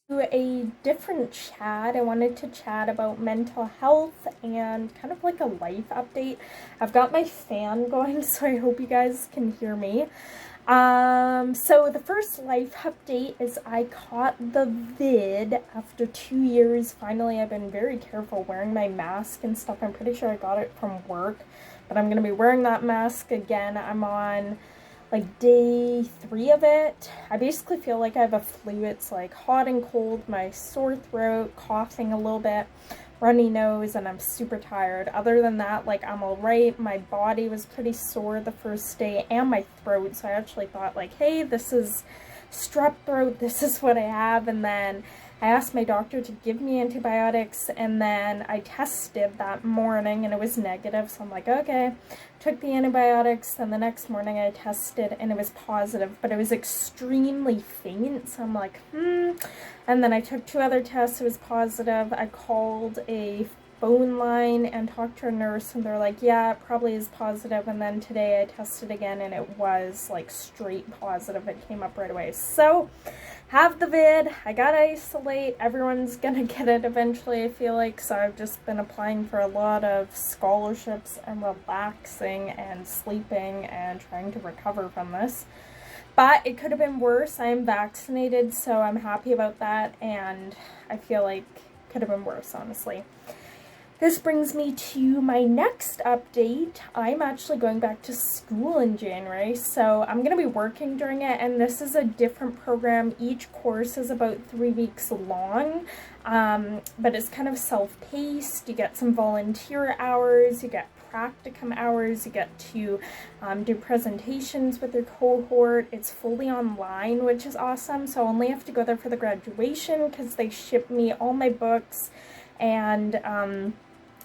A different chat. I wanted to chat about mental health and kind of like a life update. I've got my fan going, so I hope you guys can hear me. So the first life update is I caught the vid after 2 years. Finally, I've been very careful wearing my mask and stuff. I'm pretty sure I got it from work, but I'm gonna be wearing that mask again. I'm on like day 3 of it. I basically feel like I have a flu. It's like hot and cold, my sore throat, coughing a little bit, runny nose, and I'm super tired. Other than that, like, I'm all right. My body was pretty sore the first day and my throat, so I actually thought like, hey, this is strep throat, this is what I have. And then I asked my doctor to give me antibiotics, and then I tested that morning and it was negative, so I'm like, okay. Took the antibiotics, and the next morning I tested and it was positive, but it was extremely faint, so I'm like, And then I took 2 other tests, it was positive. I called a phone line and talked to a nurse, and they're like, yeah, it probably is positive. And then today I tested again and it was like straight positive. It came up right away. So have the vid, I gotta isolate. Everyone's gonna get it eventually, I feel like, so I've just been applying for a lot of scholarships and relaxing and sleeping and trying to recover from this. But it could have been worse. I am vaccinated, so I'm happy about that, and I feel like it could have been worse, honestly. This brings me to my next update. I'm actually going back to school in January, so I'm going to be working during it, and this is a different program. Each course is about 3 weeks long, but it's kind of self-paced. You get some volunteer hours, you get practicum hours, you get to do presentations with your cohort. It's fully online, which is awesome, so I only have to go there for the graduation because they ship me all my books and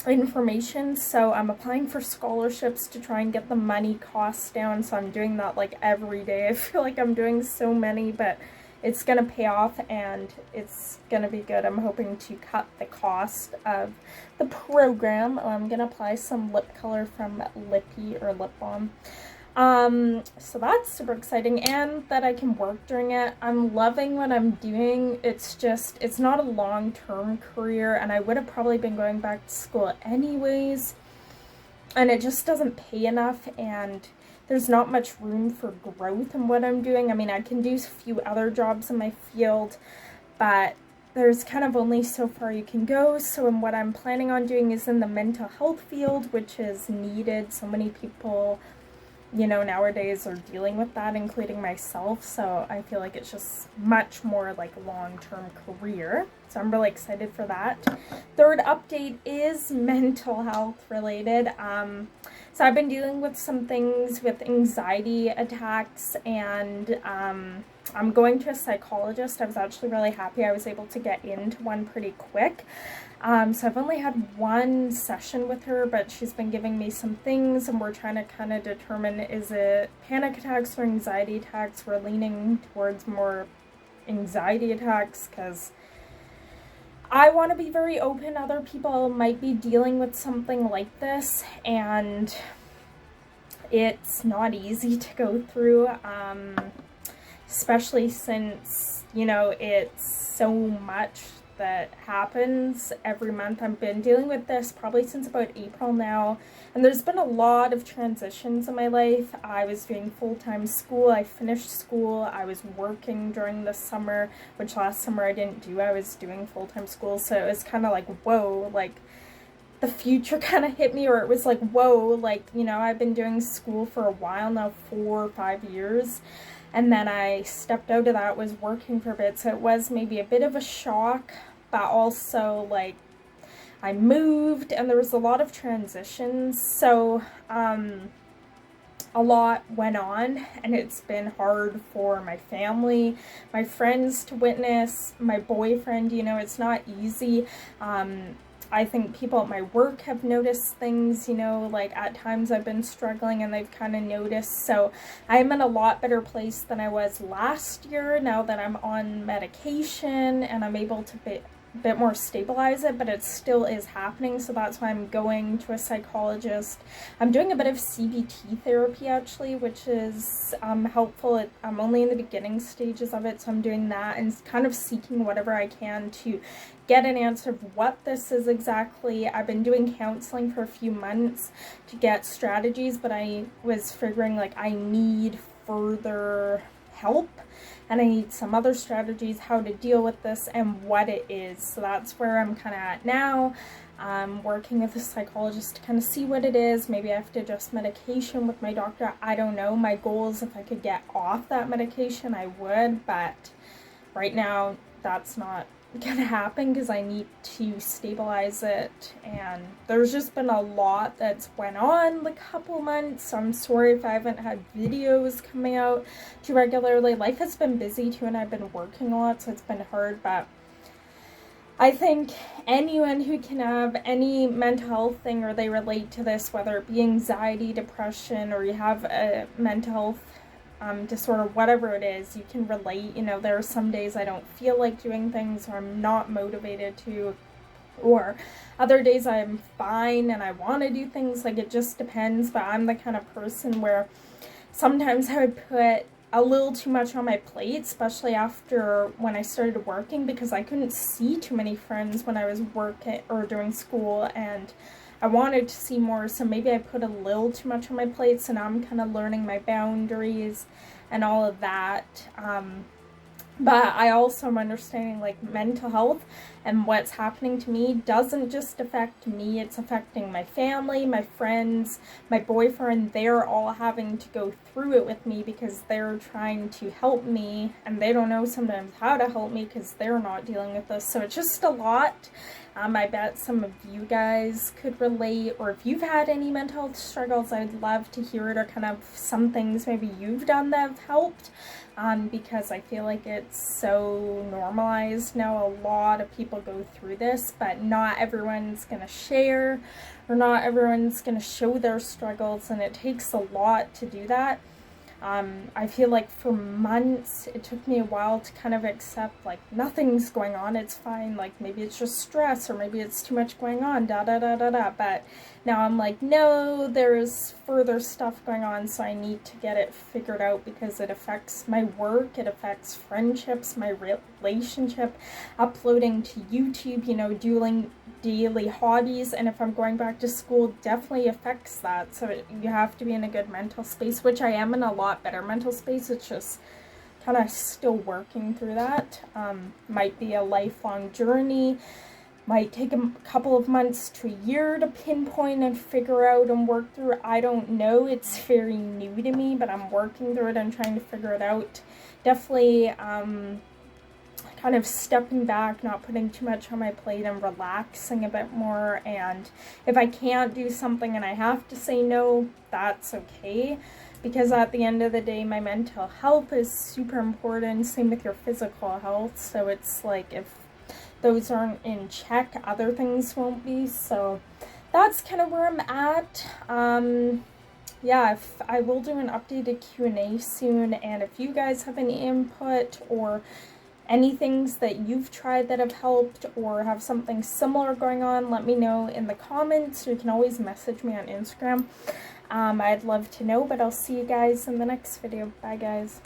information. So I'm applying for scholarships to try and get the money costs down, so I'm doing that like every day. I feel like I'm doing so many, but it's gonna pay off and it's gonna be good. I'm hoping to cut the cost of the program. I'm gonna apply some lip color from Lippy or Lip Balm. So that's super exciting, and that I can work during it. I'm loving what I'm doing. It's just, it's not a long-term career, and I would have probably been going back to school anyways, and it just doesn't pay enough, and there's not much room for growth in what I'm doing. I mean, I can do a few other jobs in my field, but there's kind of only so far you can go. So what I'm planning on doing is in the mental health field, which is needed. So many people, you know, nowadays are dealing with that, including myself, so I feel like it's just much more like a long-term career. So I'm really excited for that. Third update is mental health related. So I've been dealing with some things with anxiety attacks, and I'm going to a psychologist. I was actually really happy I was able to get into one pretty quick. So I've only had 1 session with her, but she's been giving me some things, and we're trying to kind of determine, is it panic attacks or anxiety attacks? We're leaning towards more anxiety attacks because I want to be very open. Other people might be dealing with something like this, and it's not easy to go through, especially since, you know, it's so much that happens every month. I've been dealing with this probably since about April now, and there's been a lot of transitions in my life. I was doing full-time school, I finished school, I was working during the summer, which last summer I didn't do. I was doing full-time school, so it was kind of like, whoa, like the future kind of hit me, or it was like, whoa, like, you know, I've been doing school for a while now, 4 or 5 years, and then I stepped out of that, was working for a bit, so it was maybe a bit of a shock, but also, like, I moved, and there was a lot of transitions, so, a lot went on, and it's been hard for my family, my friends to witness, my boyfriend, you know, it's not easy. I think people at my work have noticed things, you know, like at times I've been struggling and they've kind of noticed. So I'm in a lot better place than I was last year now that I'm on medication and I'm able to bit more stabilize it, but it still is happening, so that's why I'm going to a psychologist. I'm doing a bit of CBT therapy actually, which is helpful. I'm only in the beginning stages of it, so I'm doing that and kind of seeking whatever I can to get an answer of what this is exactly. I've been doing counseling for a few months to get strategies, but I was figuring like I need further help and I need some other strategies how to deal with this and what it is. So that's where I'm kind of at now. I'm working with a psychologist to kind of see what it is. Maybe I have to adjust medication with my doctor. I don't know. My goal is if I could get off that medication, I would, but right now that's not gonna happen because I need to stabilize it, and there's just been a lot that's went on the couple months, so I'm sorry if I haven't had videos coming out too regularly. Life has been busy too, and I've been working a lot, so it's been hard, but I think anyone who can have any mental health thing or they relate to this, whether it be anxiety, depression, or you have a mental health disorder, whatever it is, you can relate. You know, there are some days I don't feel like doing things, or I'm not motivated to, or other days I'm fine and I want to do things. Like, it just depends, but I'm the kind of person where sometimes I would put a little too much on my plate, especially after when I started working, because I couldn't see too many friends when I was working or doing school, and I wanted to see more, so maybe I put a little too much on my plate, so now I'm kind of learning my boundaries and all of that. But I also am understanding, like, mental health and what's happening to me doesn't just affect me, it's affecting my family, my friends, my boyfriend. They're all having to go through it with me because they're trying to help me, and they don't know sometimes how to help me because they're not dealing with this. So it's just a lot. I bet some of you guys could relate, or if you've had any mental health struggles, I'd love to hear it, or kind of some things maybe you've done that have helped, because I feel like it's so normalized now. A lot of people go through this, but not everyone's gonna share, or not everyone's gonna show their struggles, and it takes a lot to do that. I feel like for months, it took me a while to kind of accept, like, nothing's going on, it's fine, like, maybe it's just stress, or maybe it's too much going on, but now I'm like, no, there's further stuff going on, so I need to get it figured out, because it affects my work, it affects friendships, my relationship, uploading to YouTube, you know, doing daily hobbies, and if I'm going back to school, definitely affects that. So you have to be in a good mental space, which I am in a lot better mental space. It's just kind of still working through that. Might be a lifelong journey, might take a couple of months to a year to pinpoint and figure out and work through. I don't know, it's very new to me, but I'm working through it and trying to figure it out. Definitely kind of stepping back, not putting too much on my plate, and relaxing a bit more. And if I can't do something and I have to say no, that's okay, because at the end of the day, my mental health is super important. Same with your physical health. So it's like, if those aren't in check, other things won't be. So that's kind of where I'm at. Yeah, if I will do an updated Q&A soon, and if you guys have any input or any things that you've tried that have helped, or have something similar going on, let me know in the comments. You can always message me on Instagram. I'd love to know, but I'll see you guys in the next video. Bye, guys.